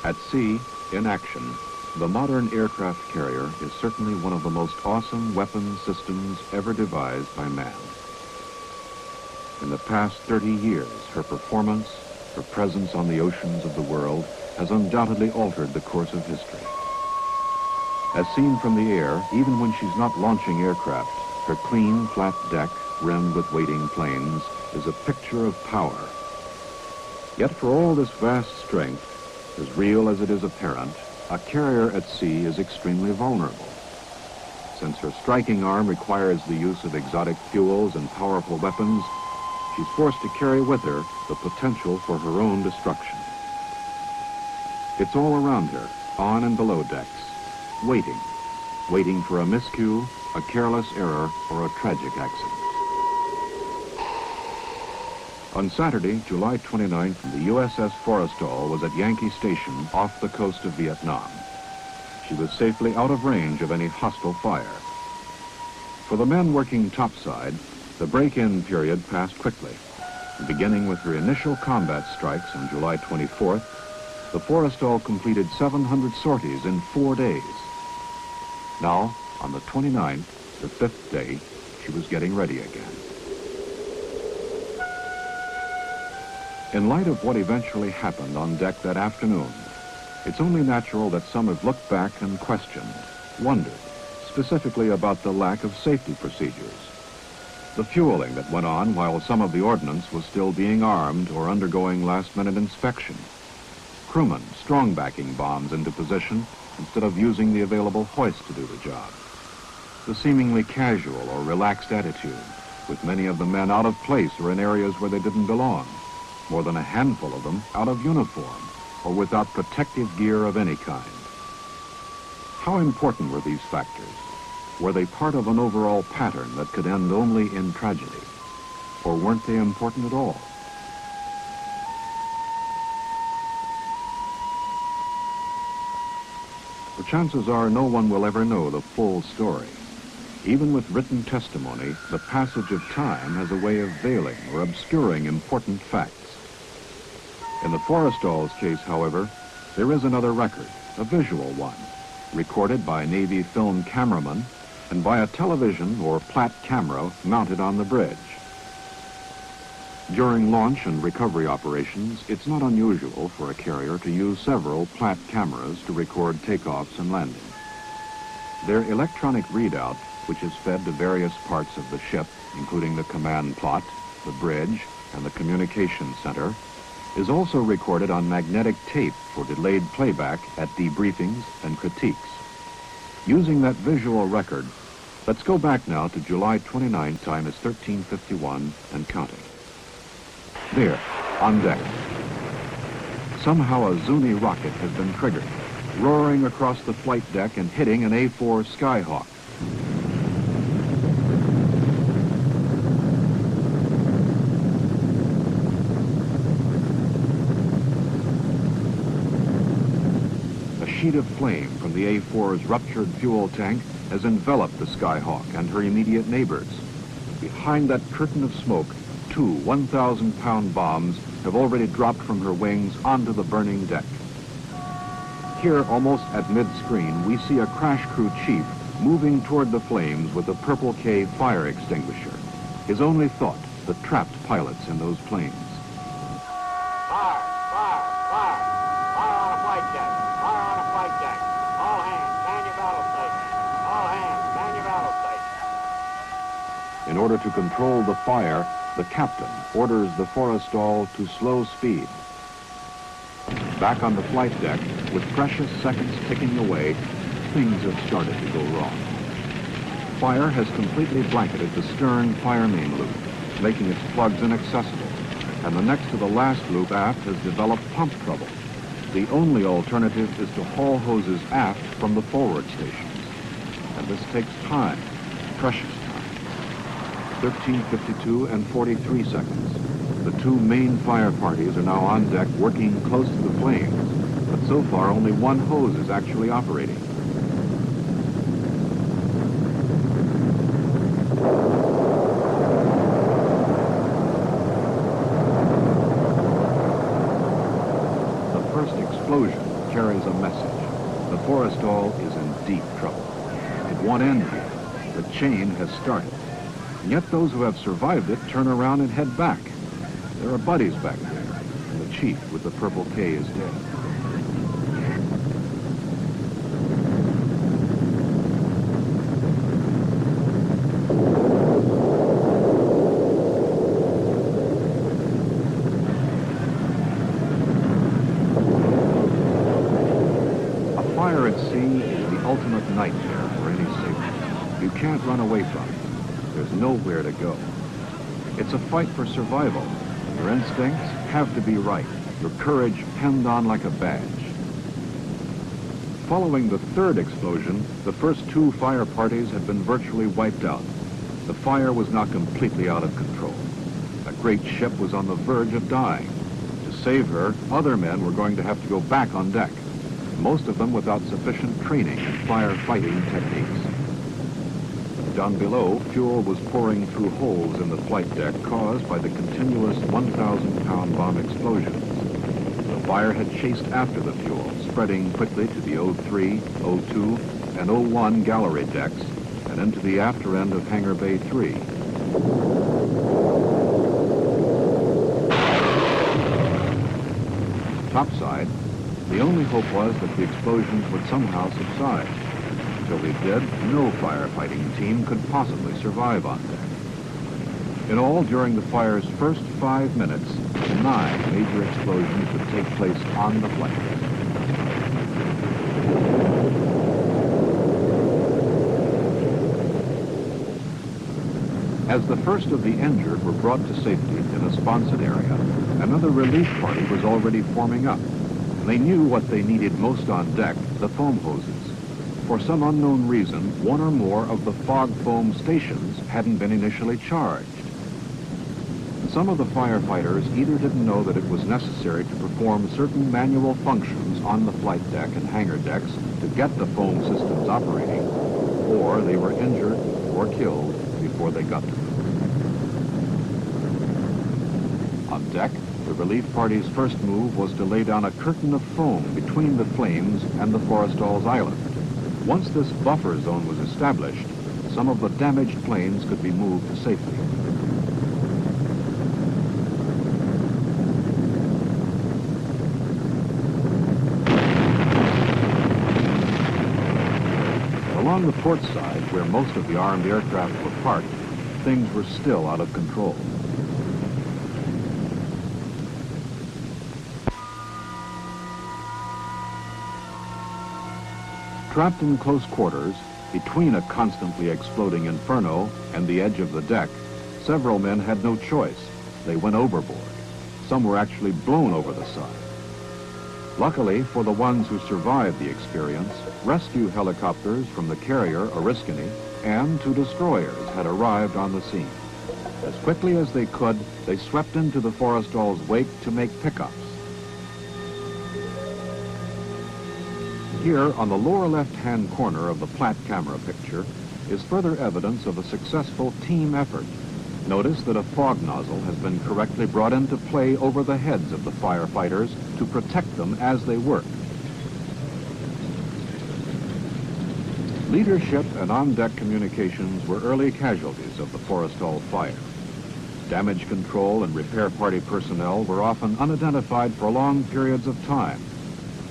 At sea, in action, the modern aircraft carrier is certainly one of the most awesome weapon systems ever devised by man. In the past 30 years, her performance, her presence on the oceans of the world, has undoubtedly altered the course of history. As seen from the air, even when she's not launching aircraft, her clean, flat deck, rimmed with waiting planes, is a picture of power. Yet for all this vast strength, as real as it is apparent, a carrier at sea is extremely vulnerable. Since her striking arm requires the use of exotic fuels and powerful weapons, she's forced to carry with her the potential for her own destruction. It's all around her, on and below decks, waiting for a miscue, a careless error, or a tragic accident. On Saturday, July 29th, the USS Forrestal was at Yankee Station off the coast of Vietnam. She was safely out of range of any hostile fire. For the men working topside, the break-in period passed quickly. Beginning with her initial combat strikes on July 24th, the Forrestal completed 700 sorties in 4 days. Now, on the 29th, the 5th day, she was getting ready again. In light of what eventually happened on deck that afternoon, it's only natural that some have looked back and questioned, wondered, specifically about the lack of safety procedures. The fueling that went on while some of the ordnance was still being armed or undergoing last-minute inspection. Crewmen strong-backing bombs into position instead of using the available hoist to do the job. The seemingly casual or relaxed attitude, with many of the men out of place or in areas where they didn't belong. More than a handful of them out of uniform or without protective gear of any kind. How important were these factors? Were they part of an overall pattern that could end only in tragedy? Or weren't they important at all? The chances are no one will ever know the full story. Even with written testimony, the passage of time has a way of veiling or obscuring important facts. In the Forrestal's case, however, there is another record, a visual one, recorded by Navy film cameramen and by a television or Platt camera mounted on the bridge. During launch and recovery operations, it's not unusual for a carrier to use several Platt cameras to record takeoffs and landings. Their electronic readout, which is fed to various parts of the ship, including the command plot, the bridge, and the communications center, is also recorded on magnetic tape for delayed playback at debriefings and critiques. Using that visual record, let's go back now to July 29, time is 13:51 and counting. There, on deck. Somehow a Zuni rocket has been triggered, roaring across the flight deck and hitting an A-4 Skyhawk. A sheet of flame from the A-4's ruptured fuel tank has enveloped the Skyhawk and her immediate neighbors. Behind that curtain of smoke, 2 1,000-pound bombs have already dropped from her wings onto the burning deck. Here, almost at mid-screen, we see a crash crew chief moving toward the flames with a Purple K fire extinguisher. His only thought, the trapped pilots in those planes. Fire! Fire! Fire! Fire on a flight deck! Fire on a flight deck! All hands, man your battle station! All hands, man your battle station! In order to control the fire, the captain orders the Forrestal to slow speed. Back on the flight deck, with precious seconds ticking away, things have started to go wrong. Fire has completely blanketed the stern fire main loop, making its plugs inaccessible, and the next to the last loop aft has developed pump trouble. The only alternative is to haul hoses aft from the forward stations. And this takes time, precious time. 13:52 and 43 seconds. The 2 main fire parties are now on deck working close to the flames, but so far only one hose is actually operating. The first explosion carries a message. The Forrestal is in deep trouble. It won't end here. The chain has started. And yet those who have survived it turn around and head back. There are buddies back there, and the chief with the purple K is dead. A fire at sea is the ultimate nightmare for any sailor. You can't run away from it. There's nowhere to go. It's a fight for survival. Your instincts have to be right. Your courage penned on like a badge. Following the third explosion, the first two fire parties had been virtually wiped out. The fire was now completely out of control. A great ship was on the verge of dying. To save her, other men were going to have to go back on deck, most of them without sufficient training in firefighting techniques. Down below, fuel was pouring through holes in the flight deck caused by the continuous 1,000-pound bomb explosions. The fire had chased after the fuel, spreading quickly to the O3, O2, and O1 gallery decks and into the after end of Hangar Bay 3. Topside, the only hope was that the explosions would somehow subside. Until they did, no firefighting team could possibly survive on deck. In all, during the fire's first 5 minutes, 9 major explosions would take place on the flight deck. As the first of the injured were brought to safety in a sponsored area, another relief party was already forming up. They knew what they needed most on deck, the foam hoses. For some unknown reason, one or more of the fog foam stations hadn't been initially charged. Some of the firefighters either didn't know that it was necessary to perform certain manual functions on the flight deck and hangar decks to get the foam systems operating, or they were injured or killed before they got to them. On deck, the relief party's first move was to lay down a curtain of foam between the flames and the Forrestal's island. Once this buffer zone was established, some of the damaged planes could be moved to safety. Along the port side, where most of the armed aircraft were parked, things were still out of control. Trapped in close quarters, between a constantly exploding inferno and the edge of the deck, several men had no choice. They went overboard. Some were actually blown over the side. Luckily for the ones who survived the experience, rescue helicopters from the carrier Oriskany and 2 destroyers had arrived on the scene. As quickly as they could, they swept into the Forrestal's wake to make pickups. Here, on the lower left-hand corner of the Platt camera picture, is further evidence of a successful team effort. Notice that a fog nozzle has been correctly brought into play over the heads of the firefighters to protect them as they work. Leadership and on-deck communications were early casualties of the Forrestal fire. Damage control and repair party personnel were often unidentified for long periods of time.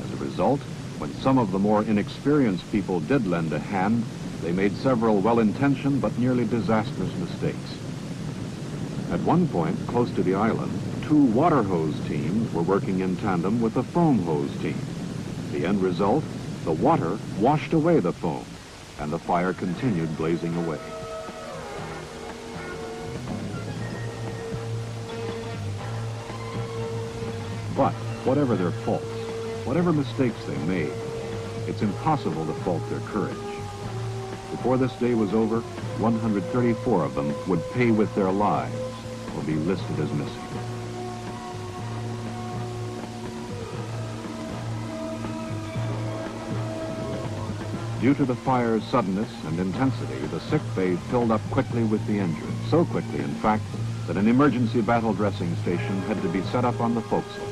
As a result, when some of the more inexperienced people did lend a hand, they made several well-intentioned but nearly disastrous mistakes. At one point, close to the island, 2 water hose teams were working in tandem with a foam hose team. The end result, the water washed away the foam, and the fire continued blazing away. But whatever their faults, whatever mistakes they made, it's impossible to fault their courage. Before this day was over, 134 of them would pay with their lives or be listed as missing. Due to the fire's suddenness and intensity, the sick bay filled up quickly with the injured. So quickly, in fact, that an emergency battle dressing station had to be set up on the forecastle.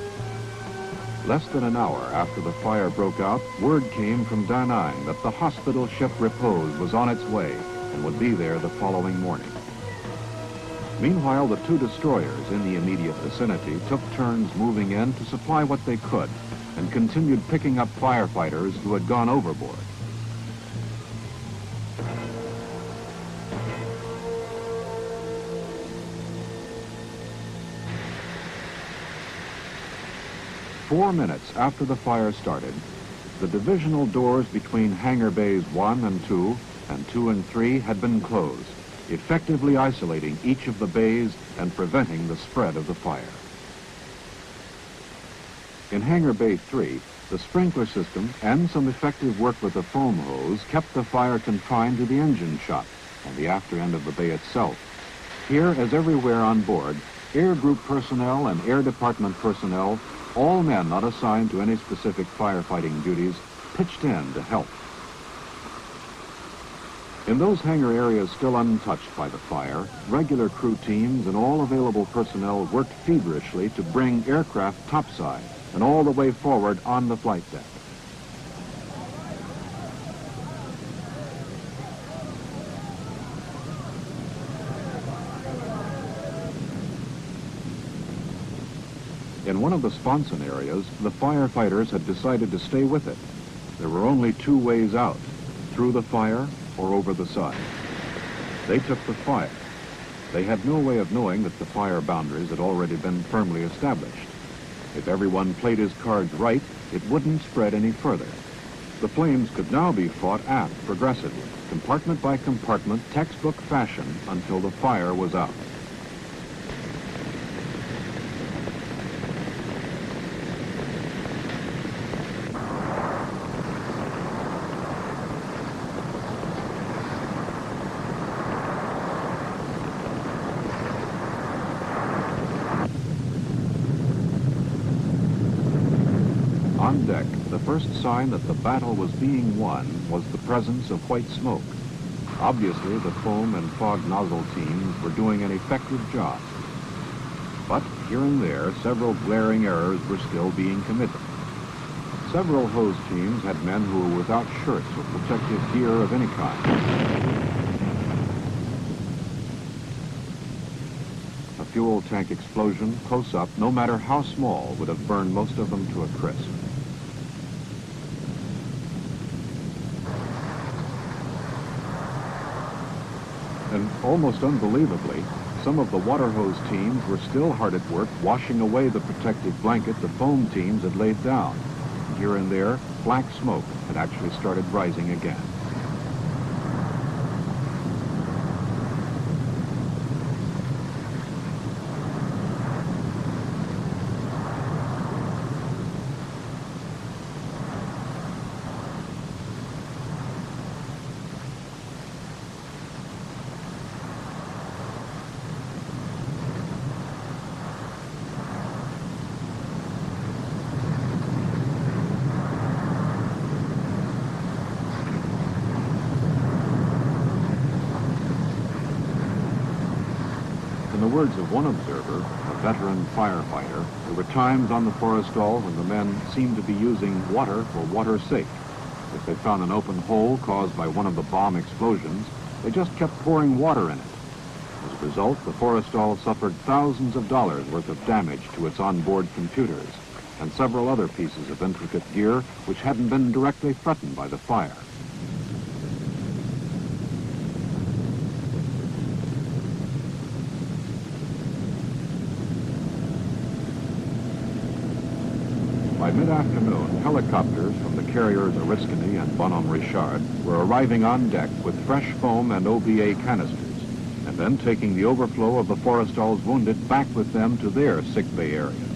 Less than an hour after the fire broke out, word came from Da Nang that the hospital ship Repose was on its way and would be there the following morning. Meanwhile, the two destroyers in the immediate vicinity took turns moving in to supply what they could and continued picking up firefighters who had gone overboard. Four minutes after the fire started, the divisional doors between hangar bays 1 and 2 and 2 and 3 had been closed, effectively isolating each of the bays and preventing the spread of the fire. In hangar bay 3, the sprinkler system and some effective work with the foam hose kept the fire confined to the engine shop and the after end of the bay itself. Here, as everywhere on board, Air Group personnel and Air Department personnel, all men not assigned to any specific firefighting duties, pitched in to help. In those hangar areas still untouched by the fire, regular crew teams and all available personnel worked feverishly to bring aircraft topside and all the way forward on the flight deck. In one of the sponson areas, the firefighters had decided to stay with it. There were only two ways out, through the fire or over the side. They took the fire. They had no way of knowing that the fire boundaries had already been firmly established. If everyone played his cards right, it wouldn't spread any further. The flames could now be fought aft progressively, compartment by compartment, textbook fashion, until the fire was out. On deck, the first sign that the battle was being won was the presence of white smoke. Obviously, the foam and fog nozzle teams were doing an effective job. But here and there, several glaring errors were still being committed. Several hose teams had men who were without shirts or protective gear of any kind. A fuel tank explosion, close up, no matter how small, would have burned most of them to a crisp. And almost unbelievably, some of the water hose teams were still hard at work washing away the protective blanket the foam teams had laid down. Here and there, black smoke had actually started rising again. In the words of one observer, a veteran firefighter, there were times on the Forrestal when the men seemed to be using water for water's sake. If they found an open hole caused by one of the bomb explosions, they just kept pouring water in it. As a result, the Forrestal suffered thousands of dollars worth of damage to its onboard computers and several other pieces of intricate gear which hadn't been directly threatened by the fire. By mid-afternoon, helicopters from the carriers Oriskany and Bonhomme Richard were arriving on deck with fresh foam and OBA canisters, and then taking the overflow of the Forrestal's wounded back with them to their sick bay areas.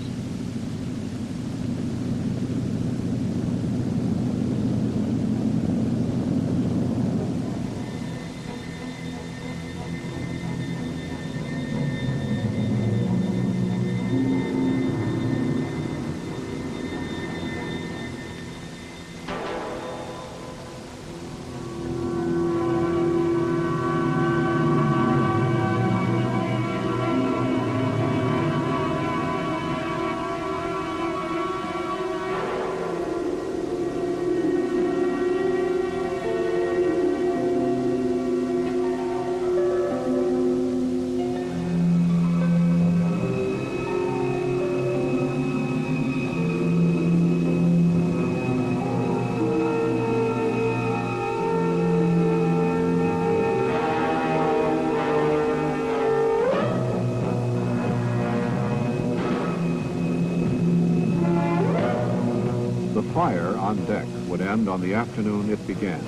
fire on deck would end on the afternoon it began.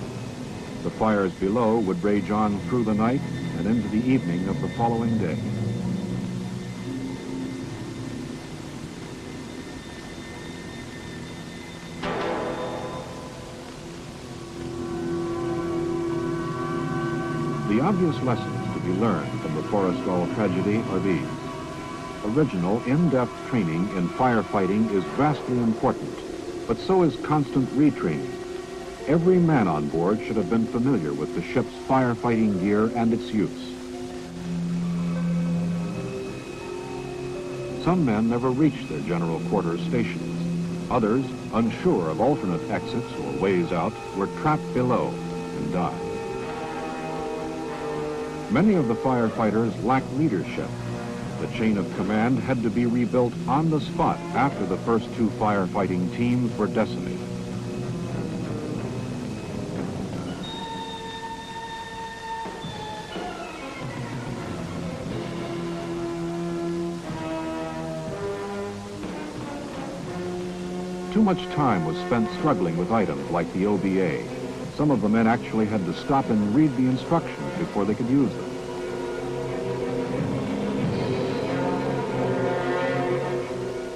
The fires below would rage on through the night and into the evening of the following day. The obvious lessons to be learned from the Forrestal tragedy are these. Original, in-depth training in firefighting is vastly important, but so is constant retraining. Every man on board should have been familiar with the ship's firefighting gear and its use. Some men never reached their general quarters stations. Others, unsure of alternate exits or ways out, were trapped below and died. Many of the firefighters lacked leadership. The chain of command had to be rebuilt on the spot after the first two firefighting teams were decimated. Too much time was spent struggling with items like the OBA. Some of the men actually had to stop and read the instructions before they could use them.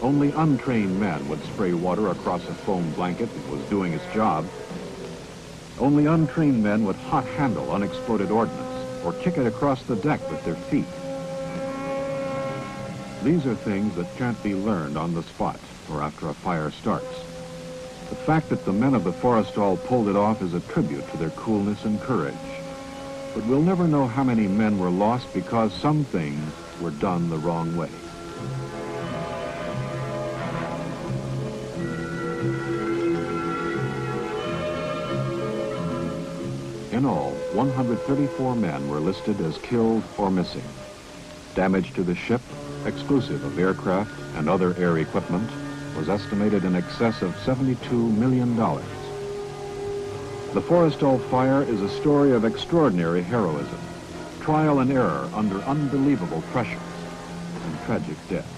Only untrained men would spray water across a foam blanket that was doing its job. Only untrained men would hot handle unexploded ordnance or kick it across the deck with their feet. These are things that can't be learned on the spot or after a fire starts. The fact that the men of the Forrestal pulled it off is a tribute to their coolness and courage. But we'll never know how many men were lost because some things were done the wrong way. In all, 134 men were listed as killed or missing. Damage to the ship, exclusive of aircraft and other air equipment, was estimated in excess of $72 million. The Forrestal fire is a story of extraordinary heroism, trial and error under unbelievable pressure, and tragic death.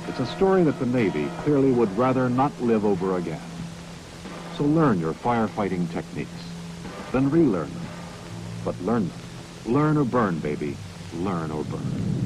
It's a story that the Navy clearly would rather not live over again. So learn your firefighting techniques, then relearn them. But learn them. Learn or burn, baby. Learn or burn.